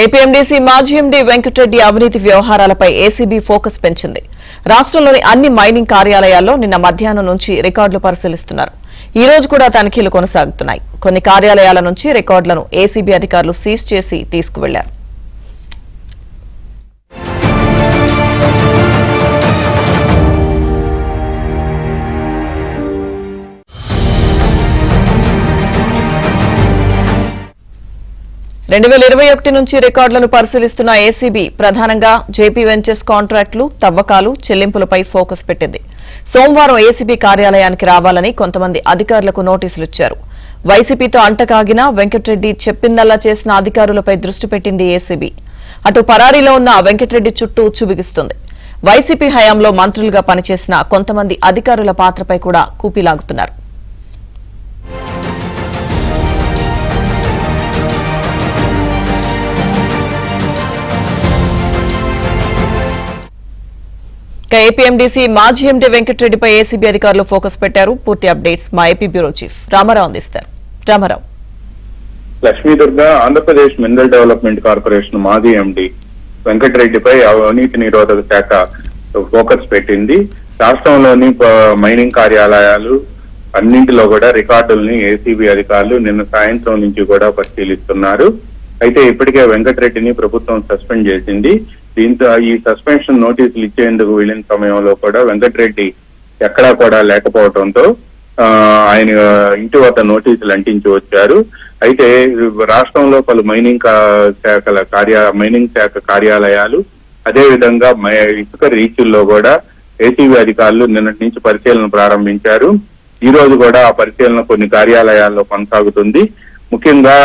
APMDC మాజీ MD Venkatareddy అవినీతి వ్యవహారాలపై ACB focus పెంచింది. రాష్ట్రంలోని అన్ని మైనింగ్ కార్యాలయాల్లో నిన్న మధ్యాహ్నం నుంచి రికార్డులు పరిశీలిస్తున్నారు. ఈ రోజు కూడా తనిఖీలు కొనసాగుతున్నాయి. కొన్ని కార్యాలయాల నుంచి రికార్డులను ఏసీబీ అధికారులు సీజ్ చేసి తీసుకువెళ్లారు. నుంచి రికార్డులను పరిశీలిస్తున్న ఏసీబీ ప్రధానంగా జేపీ వెంచర్స్ కాంట్రాక్టులు, తవ్వకాలు, చెల్లింపులపై ఫోకస్ పెట్టింది. సోమవారం ఏసీబీ కార్యాలయానికి రావాలని కొంతమంది అధికారులకు నోటీసులు ఇచ్చారు. వైసీపీతో అంటకాగిన వెంకటరెడ్డి చెప్పిందల్లా చేసిన అధికారులపై దృష్టి పెట్టింది ఏసీబీ. అటు పరారీలో ఉన్న వెంకటరెడ్డి చుట్టూ ఉచ్చు బిగుస్తుంది. వైసీపీ హయాంలో మంత్రులుగా పనిచేసిన కొంతమంది అధికారుల పాత్రపై కూడా కూపీలాగుతున్నారు. ఏపీఎండీసీ మాజీ ఎండీ వెంకటరెడ్డిపై ఏసీబీ అధికారులు ఫోకస్ పెట్టారు. పూర్తి అప్డేట్స్ మా ఏపీ బ్యూరో చీఫ్ రామారావు అందిస్తారు. Ramarao. Lakshmidurga Andhra Pradesh mineral development corporation మాజీ ఎండీ వెంకటరెడ్డిపై అవినీతి నిరోధక శాఖ ఫోకస్ పెట్టింది. రాష్ట్రంలోని మైనింగ్ కార్యాలయాలు అన్నింటిలో కూడా రికార్డుల్ని ఏసీబీ అధికారులు నిన్న సాయంత్రం నుంచి కూడా పరిశీలిస్తున్నారు. అయితే ఇప్పటికే వెంకటరెడ్డిని ప్రభుత్వం సస్పెండ్ చేసింది. దీంతో ఈ సస్పెన్షన్ నోటీసులు ఇచ్చేందుకు వెళ్లిన సమయంలో కూడా వెంకటరెడ్డి ఎక్కడా కూడా లేకపోవడంతో ఆయన ఇంటి వద్ద నోటీసులు అంటించి వచ్చారు. అయితే రాష్ట్రంలో పలు మైనింగ్ శాఖ కార్యాలయాలు అదేవిధంగా ఇసుక రీచుల్లో కూడా ఏసీబీ అధికారులు నిన్నటి నుంచి పరిశీలన ప్రారంభించారు. ఈ రోజు కూడా ఆ పరిశీలన కొన్ని కార్యాలయాల్లో కొనసాగుతుంది. ముఖ్యంగా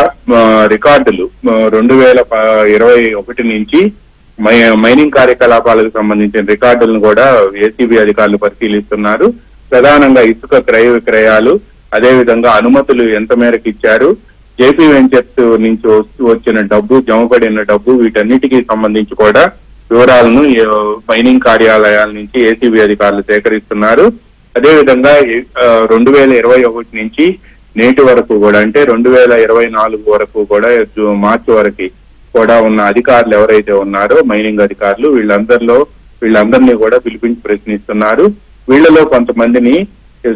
రికార్డులు 2021 నుంచి మైనింగ్ కార్యకలాపాలకు సంబంధించిన రికార్డులను కూడా ఏసీబీ అధికారులు పరిశీలిస్తున్నారు. ప్రధానంగా ఇసుక క్రయ విక్రయాలు, అదేవిధంగా అనుమతులు ఎంత మేరకు ఇచ్చారు, జేపీ వెంచర్స్ నుంచి వచ్చిన డబ్బు, జమపడిన డబ్బు, వీటన్నిటికీ సంబంధించి కూడా వివరాలను మైనింగ్ కార్యాలయాల నుంచి ఏసీబీ అధికారులు సేకరిస్తున్నారు. అదేవిధంగా 2021 నుంచి నేటి వరకు కూడా అంటే 2024 వరకు కూడా మార్చి వరకు కూడా ఉన్న అధికారులు ఎవరైతే ఉన్నారో మైనింగ్ అధికారులు వీళ్ళందరినీ కూడా పిలిపించి ప్రశ్నిస్తున్నారు. వీళ్లలో కొంతమందిని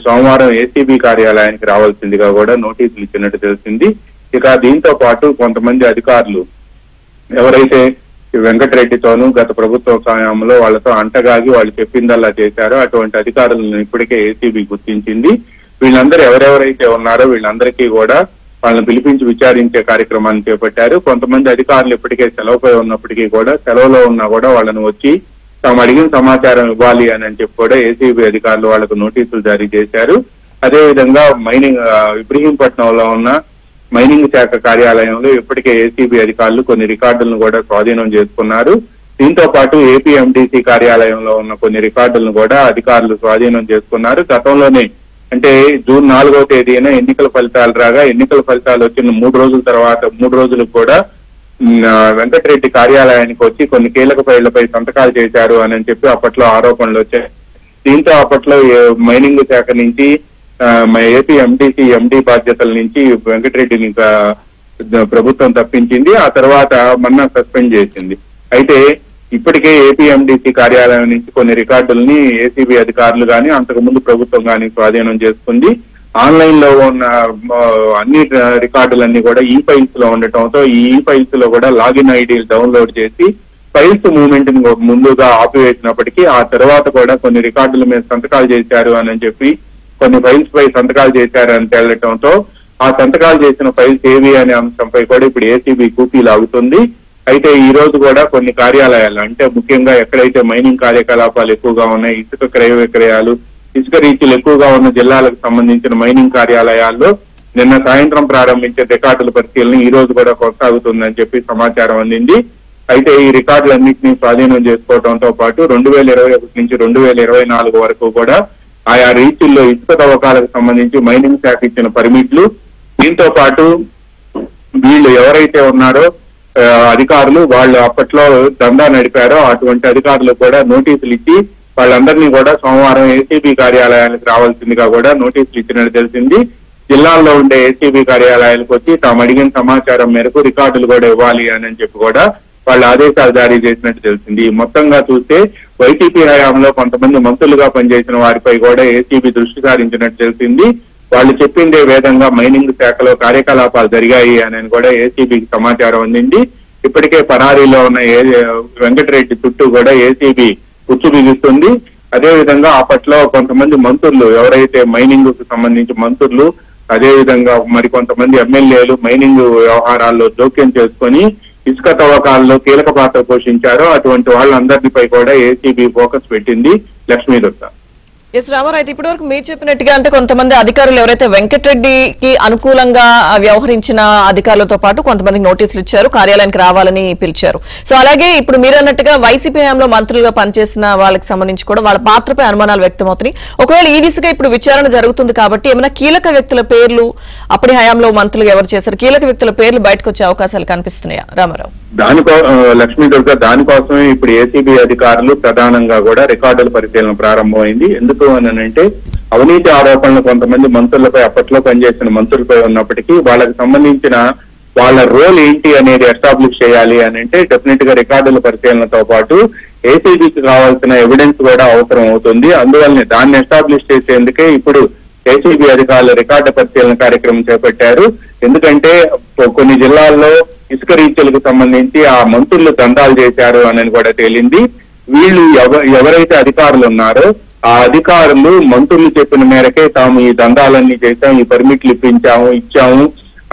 సోమవారం ఏసీబీ కార్యాలయానికి రావాల్సిందిగా కూడా నోటీసులు ఇచ్చినట్టు తెలిసింది. ఇక దీంతో పాటు కొంతమంది అధికారులు ఎవరైతే వెంకటరెడ్డితోనూ గత ప్రభుత్వ సమయంలో వాళ్ళతో అంటగాగి వాళ్ళు చెప్పిందల్లా చేశారో అటువంటి అధికారులను ఇప్పటికే ఏసీబీ గుర్తించింది. వీళ్ళందరూ ఎవరెవరైతే ఉన్నారో వీళ్ళందరికీ కూడా వాళ్ళని పిలిపించి విచారించే కార్యక్రమాన్ని చేపట్టారు. కొంతమంది అధికారులు ఇప్పటికే సెలవుపై ఉన్నప్పటికీ కూడా సెలవులో ఉన్నా కూడా వాళ్ళని వచ్చి తాము అడిగిన సమాచారం ఇవ్వాలి అని చెప్పి కూడా ఏసీబీ అధికారులు వాళ్లకు నోటీసులు జారీ చేశారు. అదేవిధంగా ఇబ్రహీంపట్నంలో ఉన్న మైనింగ్ శాఖ కార్యాలయంలో ఇప్పటికే ఏసీబీ అధికారులు కొన్ని రికార్డులను కూడా స్వాధీనం చేసుకున్నారు. దీంతో పాటు ఏపీఎండీసీ కార్యాలయంలో ఉన్న కొన్ని రికార్డులను కూడా అధికారులు స్వాధీనం చేసుకున్నారు. గతంలోనే అంటే జూన్ 4వ తేదీన ఎన్నికల ఫలితాలు రాగా ఎన్నికల ఫలితాలు వచ్చిన 3 రోజుల తర్వాత 3 రోజులకు కూడా వెంకటరెడ్డి కార్యాలయానికి వచ్చి కొన్ని కీలక ఫైళ్లపై సంతకాలు చేశారు అని చెప్పి అప్పట్లో ఆరోపణలు వచ్చాయి. దీంతో అప్పట్లో మైనింగ్ శాఖ నుంచి ఏపీఎండీసీ ఎండీ బాధ్యతల నుంచి వెంకటరెడ్డిని ప్రభుత్వం తప్పించింది. ఆ తర్వాత మొన్న సస్పెండ్ చేసింది. అయితే ఇప్పటికే ఏపీఎండీసీ కార్యాలయం నుంచి కొన్ని రికార్డుల్ని ఏసీబీ అధికారులు కానీ అంతకుముందు ప్రభుత్వం కానీ స్వాధీనం చేసుకుంది. ఆన్లైన్ లో ఉన్న అన్ని రికార్డులన్నీ కూడా ఈ ఫైల్స్ లో ఉండటంతో ఈ ఫైల్స్ లో కూడా లాగిన్ ఐడీలు డౌన్లోడ్ చేసి ఫైల్స్ మూవ్మెంట్ ని ముందుగా ఆపివేసినప్పటికీ ఆ తర్వాత కూడా కొన్ని రికార్డుల మీద సంతకాలు చేశారు అని చెప్పి కొన్ని ఫైల్స్ పై సంతకాలు చేశారు అని తేలటంతో ఆ సంతకాలు చేసిన ఫైల్స్ ఏవి అనే అంశంపై కూడా ఇప్పుడు ఏసీబీ కూపీ లాగుతుంది. అయితే ఈ రోజు కూడా కొన్ని కార్యాలయాలు అంటే ముఖ్యంగా ఎక్కడైతే మైనింగ్ కార్యకలాపాలు ఎక్కువగా ఉన్నాయి, ఇసుక క్రయ విక్రయాలు, ఇసుక రీచులు ఎక్కువగా ఉన్న జిల్లాలకు సంబంధించిన మైనింగ్ కార్యాలయాల్లో నిన్న సాయంత్రం ప్రారంభించే రికార్డుల పరిశీలన ఈ రోజు కూడా కొనసాగుతుందని చెప్పి సమాచారం అందింది. అయితే ఈ రికార్డులన్నింటినీ స్వాధీనం చేసుకోవడంతో పాటు 2021 నుంచి 2024 వరకు కూడా ఆయా రీచుల్లో ఇసుక తవ్వకాలకు సంబంధించి మైనింగ్ శాఖ ఇచ్చిన పర్మిట్లు, దీంతో పాటు వీళ్ళు ఎవరైతే ఉన్నారో అధికారులు వాళ్ళు అప్పట్లో దందా నడిపారో అటువంటి అధికారులు కూడా నోటీసులు ఇచ్చి వాళ్ళందరినీ కూడా సోమవారం ఏసీబీ కార్యాలయానికి రావాల్సిందిగా కూడా నోటీసులు ఇచ్చినట్టు తెలిసింది. జిల్లాల్లో ఉండే ఏసీబీ కార్యాలయాలకు వచ్చి తాము అడిగిన సమాచారం మేరకు రికార్డులు కూడా ఇవ్వాలి అని చెప్పి కూడా వాళ్ళు ఆదేశాలు జారీ చేసినట్టు తెలిసింది. మొత్తంగా చూస్తే వైసీపీ హయాంలో కొంతమంది మంత్రులుగా పనిచేసిన వారిపై కూడా ఏసీబీ దృష్టి సారించినట్టు తెలిసింది. వాళ్ళు చెప్పిందే వేదంగా మైనింగ్ శాఖలో కార్యకలాపాలు జరిగాయి అని కూడా ఏసీబీకి సమాచారం అందింది. ఇప్పటికే పరారీలో ఉన్న వెంకటరెడ్డి చుట్టూ కూడా ఏసీబీ ఉచ్చు బిగిస్తుంది. అదేవిధంగా అప్పట్లో కొంతమంది మంత్రులు ఎవరైతే మైనింగ్ కు సంబంధించి మంత్రులు, అదేవిధంగా మరికొంతమంది ఎమ్మెల్యేలు మైనింగ్ వ్యవహారాల్లో జోక్యం చేసుకొని ఇసుక తవ్వకాల్లో కీలక పాత్ర పోషించారో అటువంటి వాళ్ళందరిపై కూడా ఏసీబీ ఫోకస్ పెట్టింది. లక్ష్మీదుర్గ. ఎస్ రామారావు, అయితే ఇప్పటి వరకు మీరు చెప్పినట్టుగా అంటే కొంతమంది అధికారులు ఎవరైతే వెంకటరెడ్డికి అనుకూలంగా వ్యవహరించిన అధికారులతో పాటు కొంతమందికి నోటీసులు ఇచ్చారు, కార్యాలయానికి రావాలని పిలిచారు. సో అలాగే ఇప్పుడు మీరు అన్నట్టుగా వైసీపీ హయాంలో మంత్రులుగా పనిచేసిన వాళ్ళకి సంబంధించి కూడా వాళ్ళ పాత్రపై అనుమానాలు వ్యక్తమవుతున్నాయి. ఒకవేళ ఈ దిశగా ఇప్పుడు విచారణ జరుగుతుంది కాబట్టి ఏమైనా కీలక వ్యక్తుల పేర్లు, అప్పటి హయాంలో మంత్రులు ఎవరు చేశారు, కీలక వ్యక్తుల పేర్లు బయటకు వచ్చే అవకాశాలు కనిపిస్తున్నాయా రామారావు? లక్ష్మీదుర్గ, దానికోసమే ఇప్పుడు ఏసీబీ అధికారులు ప్రధానంగా కూడా రికార్డుల పరిశీలన ప్రారంభమైంది. ఎందుకు అని అంటే అవినీతి ఆరోపణలు కొంతమంది మంత్రులపై అప్పట్లో పనిచేసిన మంత్రులపై ఉన్నప్పటికీ వాళ్ళకి సంబంధించిన వాళ్ళ రోల్ ఏంటి అనేది ఎస్టాబ్లిష్ చేయాలి అని అంటే డెఫినెట్ గా రికార్డుల పరిశీలనతో పాటు ఏసీబీకి కావాల్సిన ఎవిడెన్స్ కూడా అవసరం అవుతుంది. అందువల్లనే దాన్ని ఎస్టాబ్లిష్ చేసేందుకే ఇప్పుడు ఏసీబీ అధికారులు రికార్డు పరిశీలన కార్యక్రమం చేపట్టారు. ఎందుకంటే కొన్ని జిల్లాల్లో ఇసుక రీచ్లకు సంబంధించి ఆ మంత్రులు దందాలు చేశారు అని కూడా తేలింది. వీళ్ళు ఎవరైతే అధికారులు ఉన్నారో ఆ అధికారులు మంత్రులు చెప్పిన మేరకే తాము ఈ దందాలన్నీ చేశాం, ఈ పర్మిట్లు ఇచ్చాము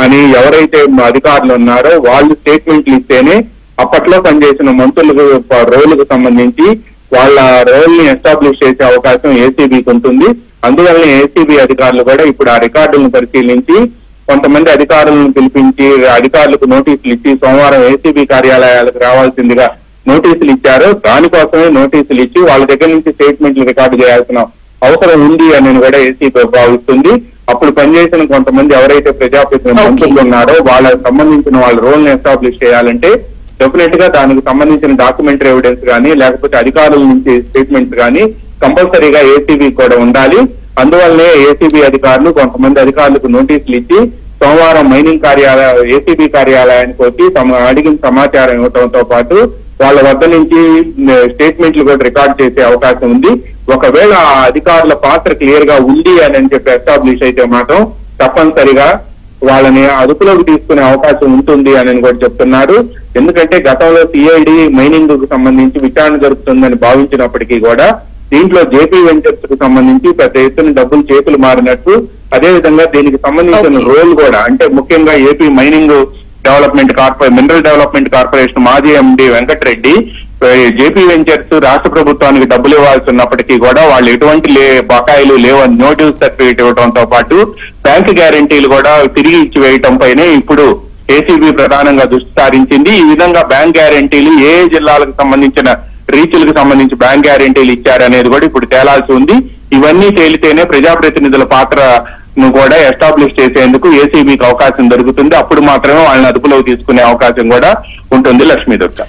అని ఎవరైతే అధికారులు ఉన్నారో వాళ్ళు స్టేట్మెంట్లు ఇస్తేనే అప్పట్లో పనిచేసిన మంత్రులకు రోలుకు సంబంధించి వాళ్ళ రోల్ ని ఎస్టాబ్లిష్ చేసే అవకాశం ఏసీబీకి ఉంటుంది. అందువల్ల ఏసీబీ అధికారులు కూడా ఇప్పుడు ఆ రికార్డులను పరిశీలించి కొంతమంది అధికారులను పిలిపించి అధికారులకు నోటీసులు ఇచ్చి సోమవారం ఏసీబీ కార్యాలయాలకు రావాల్సిందిగా నోటీసులు ఇచ్చారు. దానికోసమే నోటీసులు ఇచ్చి వాళ్ళ దగ్గర నుంచి స్టేట్మెంట్లు రికార్డు చేయాల్సిన అవసరం ఉంది అని కూడా ఏసీబీ భావిస్తుంది. అప్పుడు పనిచేసిన కొంతమంది ఎవరైతే ప్రజాప్రతినిధులు మంత్రులు ఉన్నారో వాళ్ళకి సంబంధించిన వాళ్ళ రోల్ ని ఎస్టాబ్లిష్ చేయాలంటే డెఫినెట్ గా దానికి సంబంధించిన డాక్యుమెంటరీ ఎవిడెన్స్ కానీ లేకపోతే అధికారుల నుంచి స్టేట్మెంట్స్ కానీ కంపల్సరీగా ఏసీబీ కూడా ఉండాలి. అందువల్లనే ఏసీబీ అధికారులు కొంతమంది అధికారులకు నోటీసులు ఇచ్చి సోమవారం మైనింగ్ ఏసీబీ కార్యాలయానికి వచ్చి తమ అడిగిన సమాచారం ఇవ్వడంతో పాటు వాళ్ళ వద్ద నుంచి స్టేట్మెంట్లు కూడా రికార్డ్ చేసే అవకాశం ఉంది. ఒకవేళ ఆ అధికారుల పాత్ర క్లియర్ గా ఉంది అని చెప్పి ఎస్టాబ్లిష్ అయితే మాత్రం తప్పనిసరిగా వాళ్ళని అదుపులోకి తీసుకునే అవకాశం ఉంటుంది అని కూడా చెప్తున్నారు. ఎందుకంటే గతంలో సిఐడి మైనింగ్ కు సంబంధించి విచారణ జరుపుతుందని భావించినప్పటికీ కూడా దీంట్లో జేపీ వెంచర్స్ కు సంబంధించి పెద్ద ఎత్తున డబ్బులు చేతులు మారినట్టు, అదేవిధంగా దీనికి సంబంధించిన రోల్ కూడా అంటే ముఖ్యంగా AP mining mineral development corporation మాజీ ఎండి వెంకటరెడ్డి జేపీ వెంచర్స్ రాష్ట్ర ప్రభుత్వానికి డబ్బులు ఇవ్వాల్సి ఉన్నప్పటికీ కూడా వాళ్ళు ఎటువంటి బకాయిలు లేవని నోటీస్ సర్టిఫికేట్ ఇవ్వడంతో పాటు బ్యాంకు గ్యారంటీలు కూడా తిరిగి ఇచ్చివేయటం పైనే ఇప్పుడు ఏసీబీ ప్రధానంగా దృష్టి సారించింది. ఈ విధంగా బ్యాంక్ గ్యారంటీలు ఏ జిల్లాలకు సంబంధించిన రీచ్లకు సంబంధించి బ్యాంక్ గ్యారంటీలు ఇచ్చారనేది కూడా ఇప్పుడు తేలాల్సి ఉంది. ఇవన్నీ తేలితేనే ప్రజాప్రతినిధుల పాత్రను కూడా ఎస్టాబ్లిష్ చేసేందుకు ఏసీబీకి అవకాశం దొరుకుతుంది. అప్పుడు మాత్రమే వాళ్ళని అదుపులోకి తీసుకునే అవకాశం కూడా ఉంటుంది. లక్ష్మీదుర్గ.